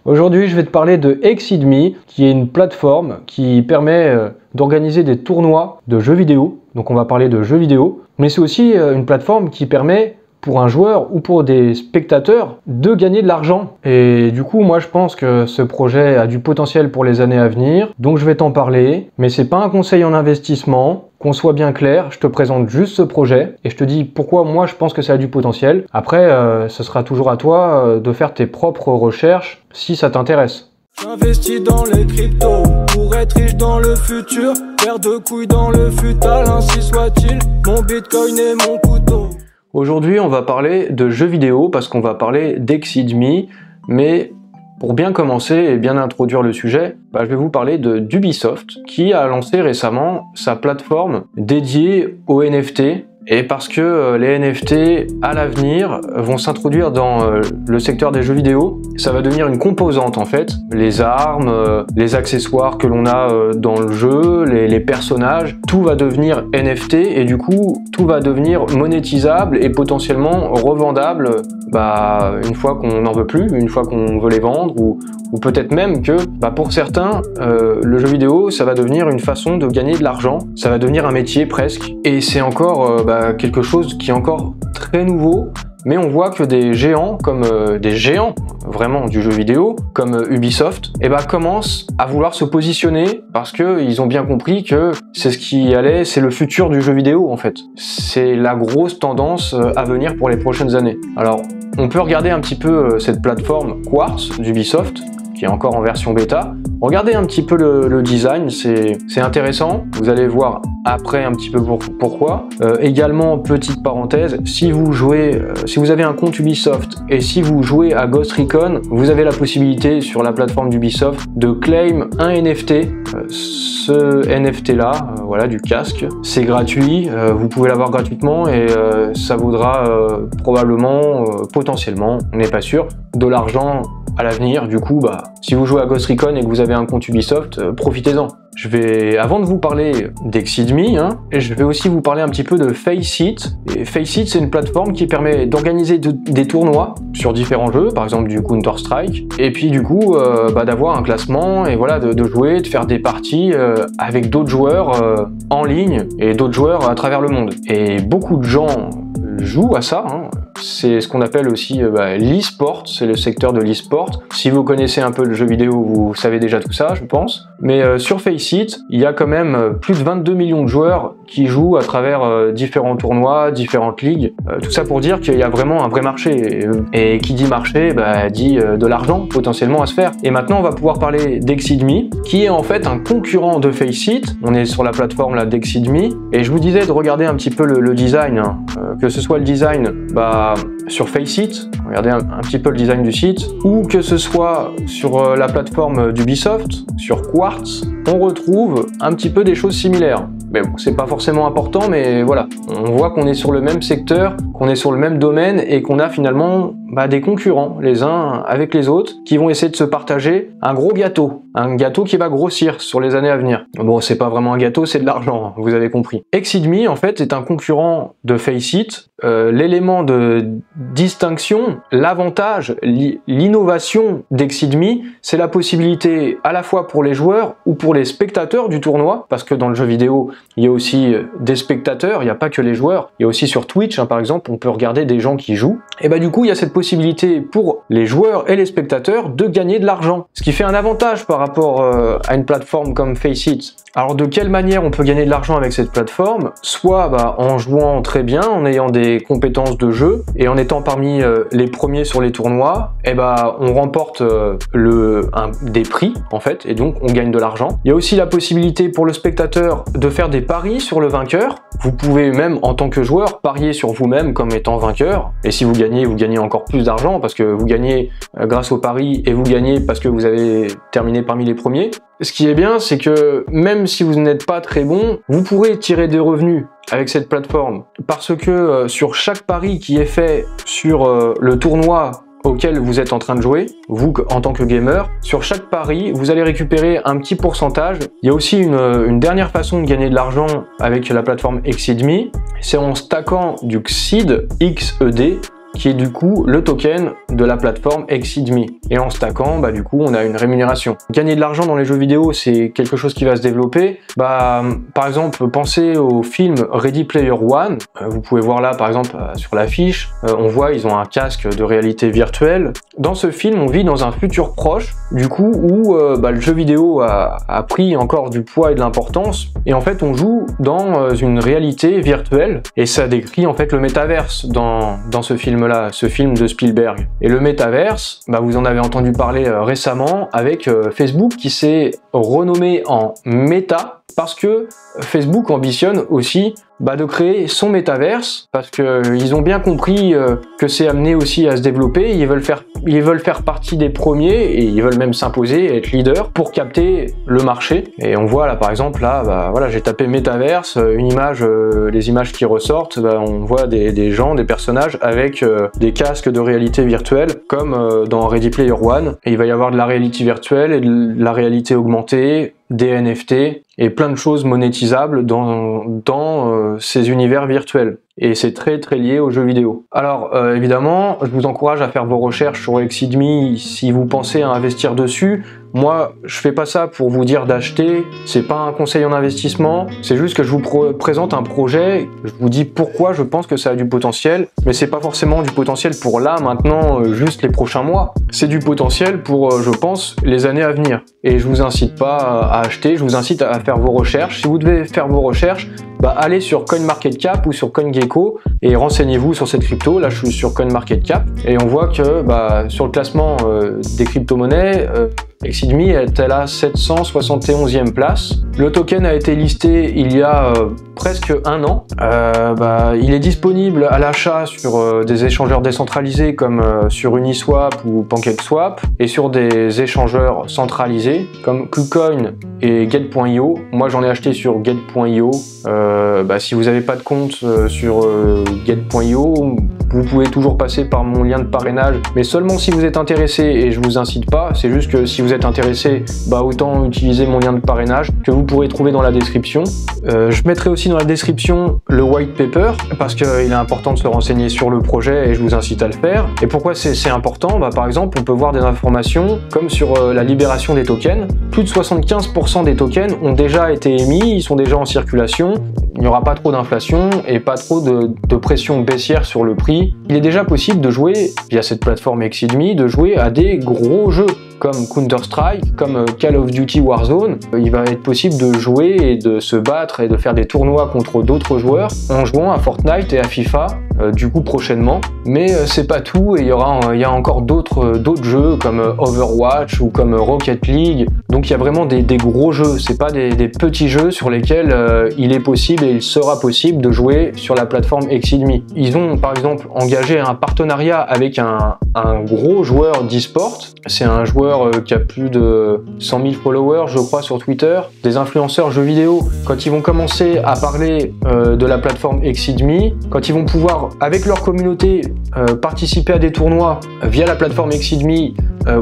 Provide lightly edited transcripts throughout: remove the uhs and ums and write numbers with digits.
Aujourd'hui, je vais te parler de Exceed.me, qui est une plateforme qui permet d'organiser des tournois de jeux vidéo. Donc on va parler de jeux vidéo, mais c'est aussi une plateforme qui permet pour un joueur ou pour des spectateurs de gagner de l'argent. Et du coup, moi je pense que ce projet a du potentiel pour les années à venir, donc je vais t'en parler, mais c'est pas un conseil en investissement. Qu'on soit bien clair, je te présente juste ce projet et je te dis pourquoi moi je pense que ça a du potentiel. Après, ce sera toujours à toi de faire tes propres recherches si ça t'intéresse. J'investis dans les cryptos pour être riche dans le futur, faire de couilles dans le futal, ainsi soit-il. Mon bitcoin est mon couteau. Aujourd'hui, on va parler de jeux vidéo parce qu'on va parler d'Exceed.me, mais pour bien commencer et bien introduire le sujet, je vais vous parler d'Ubisoft qui a lancé récemment sa plateforme dédiée aux NFT. Et parce que les NFT à l'avenir vont s'introduire dans le secteur des jeux vidéo, ça va devenir une composante en fait. Les armes, les accessoires que l'on a dans le jeu, les personnages, tout va devenir NFT et du coup tout va devenir monétisable et potentiellement revendable une fois qu'on n'en veut plus, une fois qu'on veut les vendre ou peut-être même que pour certains le jeu vidéo ça va devenir une façon de gagner de l'argent, ça va devenir un métier presque et c'est encore quelque chose qui est encore très nouveau, mais on voit que des géants comme des géants vraiment du jeu vidéo comme Ubisoft commencent à vouloir se positionner parce qu'ils ont bien compris que c'est ce qui allait, c'est le futur du jeu vidéo en fait. C'est la grosse tendance à venir pour les prochaines années. Alors on peut regarder un petit peu cette plateforme Quartz d'Ubisoft qui est encore en version bêta. Regardez un petit peu le design, c'est intéressant. Vous allez voir après un petit peu pourquoi. Également, petite parenthèse, si vous avez un compte Ubisoft et si vous jouez à Ghost Recon, vous avez la possibilité sur la plateforme d'Ubisoft de claim un NFT. Ce NFT là, voilà, du casque, c'est gratuit. Vous pouvez l'avoir gratuitement et ça vaudra probablement, potentiellement, on n'est pas sûr, de l'argent à l'avenir. Du coup, si vous jouez à Ghost Recon et que vous avez un compte Ubisoft, profitez-en. Avant de vous parler d'Exceed.me, je vais aussi vous parler un petit peu de Faceit. Et Faceit, c'est une plateforme qui permet d'organiser des tournois sur différents jeux, par exemple du Counter-Strike, et puis du coup d'avoir un classement et voilà de jouer, de faire des parties avec d'autres joueurs en ligne et d'autres joueurs à travers le monde. Et beaucoup de gens jouent à ça. C'est ce qu'on appelle aussi l'e-sport, c'est le secteur de l'e-sport. Si vous connaissez un peu le jeu vidéo, vous savez déjà tout ça, je pense. Mais sur Faceit, il y a quand même plus de 22 millions de joueurs qui jouent à travers différents tournois, différentes ligues. Tout ça pour dire qu'il y a vraiment un vrai marché. Et qui dit marché, dit de l'argent potentiellement à se faire. Et maintenant, on va pouvoir parler d'Exceed.me, qui est en fait un concurrent de Faceit. On est sur la plateforme là d'Exceed.me. Et je vous disais de regarder un petit peu le design, que ce soit le design sur Faceit, regardez un petit peu le design du site, ou que ce soit sur la plateforme d'Ubisoft, sur Quartz, on retrouve un petit peu des choses similaires. Mais bon, c'est pas forcément important, mais voilà, on voit qu'on est sur le même secteur, qu'on est sur le même domaine et qu'on a finalement des concurrents les uns avec les autres qui vont essayer de se partager un gâteau qui va grossir sur les années à venir. Bon, c'est pas vraiment un gâteau, c'est de l'argent, vous avez compris. Exceed.me en fait est un concurrent de Faceit. L'élément de distinction, l'avantage, l'innovation d'Exceed.me, c'est la possibilité à la fois pour les joueurs ou pour les spectateurs du tournoi, parce que dans le jeu vidéo, il y a aussi des spectateurs, il n'y a pas que les joueurs, il y a aussi sur Twitch, par exemple, on peut regarder des gens qui jouent, et du coup, il y a cette possibilité pour les joueurs et les spectateurs de gagner de l'argent, ce qui fait un avantage par rapport à une plateforme comme Faceit. Alors de quelle manière on peut gagner de l'argent avec cette plateforme? Soit en jouant très bien, en ayant des compétences de jeu et en étant parmi les premiers sur les tournois, on remporte des prix en fait et donc on gagne de l'argent. Il y a aussi la possibilité pour le spectateur de faire des paris sur le vainqueur. Vous pouvez même en tant que joueur parier sur vous-même comme étant vainqueur et si vous gagnez encore plus d'argent parce que vous gagnez grâce au pari et vous gagnez parce que vous avez terminé parmi les premiers. Ce qui est bien, c'est que même si vous n'êtes pas très bon, vous pourrez tirer des revenus avec cette plateforme parce que sur chaque pari qui est fait sur le tournoi auquel vous êtes en train de jouer, vous en tant que gamer, sur chaque pari, vous allez récupérer un petit pourcentage. Il y a aussi une dernière façon de gagner de l'argent avec la plateforme Exceed.me, c'est en stackant du XSEED, XED, qui est du coup le token de la plateforme Exceed.me. Et en stackant, bah, du coup, on a une rémunération. Gagner de l'argent dans les jeux vidéo, c'est quelque chose qui va se développer. Bah, par exemple, pensez au film Ready Player One. Vous pouvez voir là, par exemple, sur l'affiche, on voit ils ont un casque de réalité virtuelle. Dans ce film, on vit dans un futur proche, du coup, où bah, le jeu vidéo a pris encore du poids et de l'importance. Et en fait, on joue dans une réalité virtuelle. Et ça décrit en fait le métaverse dans ce film-là, ce film de Spielberg. Et le métaverse, bah, vous en avez entendu parler récemment avec Facebook qui s'est renommé en Meta parce que Facebook ambitionne aussi de créer son métaverse parce qu'ils ont bien compris que c'est amené aussi à se développer. Ils veulent faire partie des premiers et ils veulent même s'imposer, être leader pour capter le marché. Et on voit là par exemple, là, voilà, j'ai tapé métaverse, une image, les images qui ressortent, on voit des gens, des personnages avec des casques de réalité virtuelle comme dans Ready Player One. Et il va y avoir de la réalité virtuelle et de la réalité augmentée, des NFT et plein de choses monétisables dans ces univers virtuels. Et c'est très lié aux jeux vidéo. Alors évidemment, je vous encourage à faire vos recherches sur Exceed.me si vous pensez à investir dessus. Moi, je fais pas ça pour vous dire d'acheter, c'est pas un conseil en investissement, c'est juste que je vous présente un projet, je vous dis pourquoi je pense que ça a du potentiel, mais c'est pas forcément du potentiel pour là, maintenant, juste les prochains mois. C'est du potentiel pour, je pense, les années à venir. Et je vous incite pas à acheter, je vous incite à faire vos recherches. Si vous devez faire vos recherches, allez sur CoinMarketCap ou sur CoinGecko et renseignez-vous sur cette crypto. Là, je suis sur CoinMarketCap et on voit que sur le classement des crypto-monnaies, Exceed.me est à la 771e place. Le token a été listé il y a presque un an. Il est disponible à l'achat sur des échangeurs décentralisés comme sur Uniswap ou PancakeSwap et sur des échangeurs centralisés comme KuCoin et Get.io. Moi, j'en ai acheté sur Get.io. Si vous n'avez pas de compte sur Get.io, vous pouvez toujours passer par mon lien de parrainage, mais seulement si vous êtes intéressé, et je vous incite pas, c'est juste que si vous êtes intéressé, autant utiliser mon lien de parrainage que vous pourrez trouver dans la description. Je mettrai aussi dans la description le white paper, parce qu'il est important de se renseigner sur le projet et je vous incite à le faire. Et pourquoi c'est important? Par exemple, on peut voir des informations comme sur la libération des tokens. Plus de 75% des tokens ont déjà été émis, ils sont déjà en circulation. Il n'y aura pas trop d'inflation et pas trop de pression baissière sur le prix. Il est déjà possible de jouer, via cette plateforme Exceed.me, de jouer à des gros jeux comme Counter-Strike, comme Call of Duty Warzone. Il va être possible de jouer et de se battre et de faire des tournois contre d'autres joueurs en jouant à Fortnite et à FIFA, du coup prochainement. Mais c'est pas tout, et il y a encore d'autres jeux comme Overwatch ou comme Rocket League. Donc il y a vraiment des gros jeux, c'est pas des petits jeux sur lesquels il est possible et il sera possible de jouer sur la plateforme Exceed.me. Ils ont par exemple engagé un partenariat avec un gros joueur d'e-sport. C'est un joueur qui a plus de 100 000 followers, je crois, sur Twitter, des influenceurs jeux vidéo. Quand ils vont commencer à parler de la plateforme Exceed.me, quand ils vont pouvoir, avec leur communauté, participer à des tournois via la plateforme Exceed.me,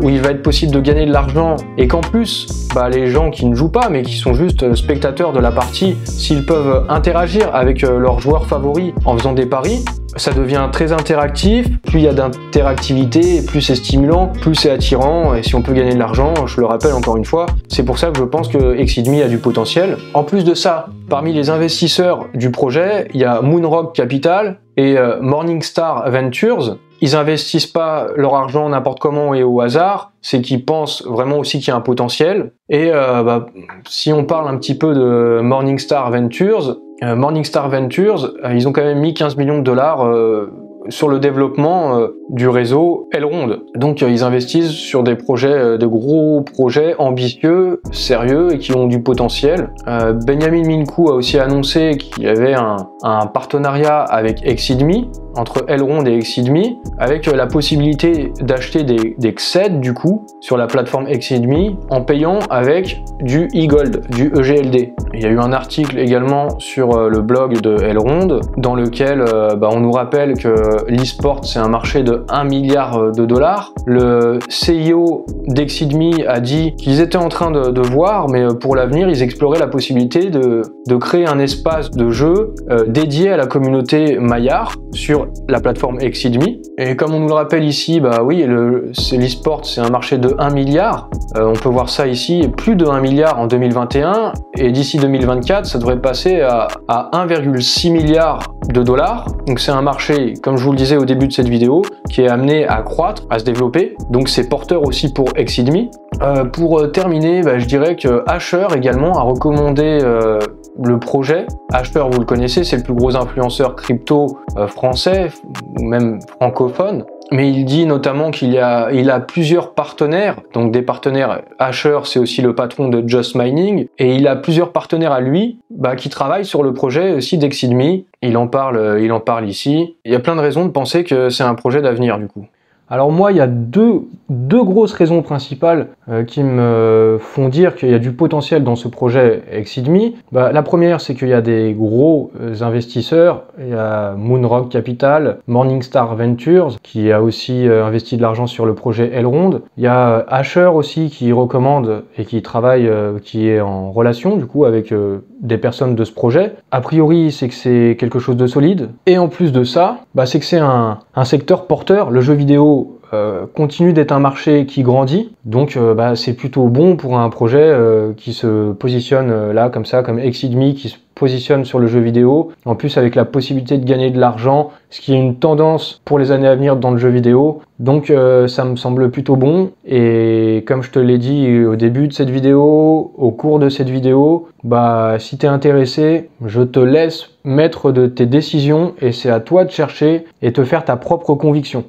où il va être possible de gagner de l'argent, et qu'en plus, les gens qui ne jouent pas, mais qui sont juste spectateurs de la partie, s'ils peuvent interagir avec leurs joueurs favoris en faisant des paris, ça devient très interactif. Plus il y a d'interactivité, plus c'est stimulant, plus c'est attirant, et si on peut gagner de l'argent, je le rappelle encore une fois, c'est pour ça que je pense que Exceed.me a du potentiel. En plus de ça, parmi les investisseurs du projet, il y a Moonrock Capital et Morningstar Ventures. Ils investissent pas leur argent n'importe comment et au hasard, c'est qu'ils pensent vraiment aussi qu'il y a un potentiel. Et si on parle un petit peu de Morningstar Ventures, ils ont quand même mis 15 millions de dollars sur le développement du réseau Elrond. Donc ils investissent sur des projets, de gros projets ambitieux, sérieux et qui ont du potentiel. Benjamin Minkou a aussi annoncé qu'il y avait un partenariat avec Exceed.me, entre Elrond et Exceed.me, avec la possibilité d'acheter des XSED du coup sur la plateforme Exceed.me en payant avec du e-gold, du EGLD. Il y a eu un article également sur le blog de Elrond dans lequel on nous rappelle que l'e-sport c'est un marché de 1 milliard de dollars. Le CEO d'Exceed.me a dit qu'ils étaient en train de voir, mais pour l'avenir ils exploraient la possibilité de créer un espace de jeu dédié à la communauté maillard sur la plateforme Exceed.me. Et comme on nous le rappelle ici, bah oui, l'e-sport c'est un marché de 1 milliard. On peut voir ça ici, plus de 1 milliard en 2021, et d'ici 2024, ça devrait passer à 1,6 milliard de dollars. Donc c'est un marché, comme je vous le disais au début de cette vidéo, qui est amené à croître, à se développer. Donc c'est porteur aussi pour Exceed.me. Pour terminer, je dirais que Asher également a recommandé le projet. Asher, vous le connaissez, c'est le plus gros influenceur crypto français, ou même francophone. Mais il dit notamment qu'il a plusieurs partenaires, donc des partenaires. Asher, c'est aussi le patron de Just Mining, et il a plusieurs partenaires à lui qui travaillent sur le projet aussi d'Exceed.me. Il en parle ici. Il y a plein de raisons de penser que c'est un projet d'avenir du coup. Alors moi, il y a deux grosses raisons principales qui me font dire qu'il y a du potentiel dans ce projet Exceed.me. La première, c'est qu'il y a des gros investisseurs. Il y a Moonrock Capital, Morningstar Ventures, qui a aussi investi de l'argent sur le projet Elrond. Il y a Asher aussi qui recommande et qui travaille, qui est en relation du coup avec des personnes de ce projet. A priori, c'est que c'est quelque chose de solide. Et en plus de ça, c'est que c'est un secteur porteur. Le jeu vidéo continue d'être un marché qui grandit, donc c'est plutôt bon pour un projet qui se positionne là comme ça, comme Exceed.me, qui se positionne sur le jeu vidéo, en plus avec la possibilité de gagner de l'argent, ce qui est une tendance pour les années à venir dans le jeu vidéo. Donc ça me semble plutôt bon, et comme je te l'ai dit au début de cette vidéo, au cours de cette vidéo, si tu es intéressé, je te laisse mettre de tes décisions, et c'est à toi de chercher et te faire ta propre conviction.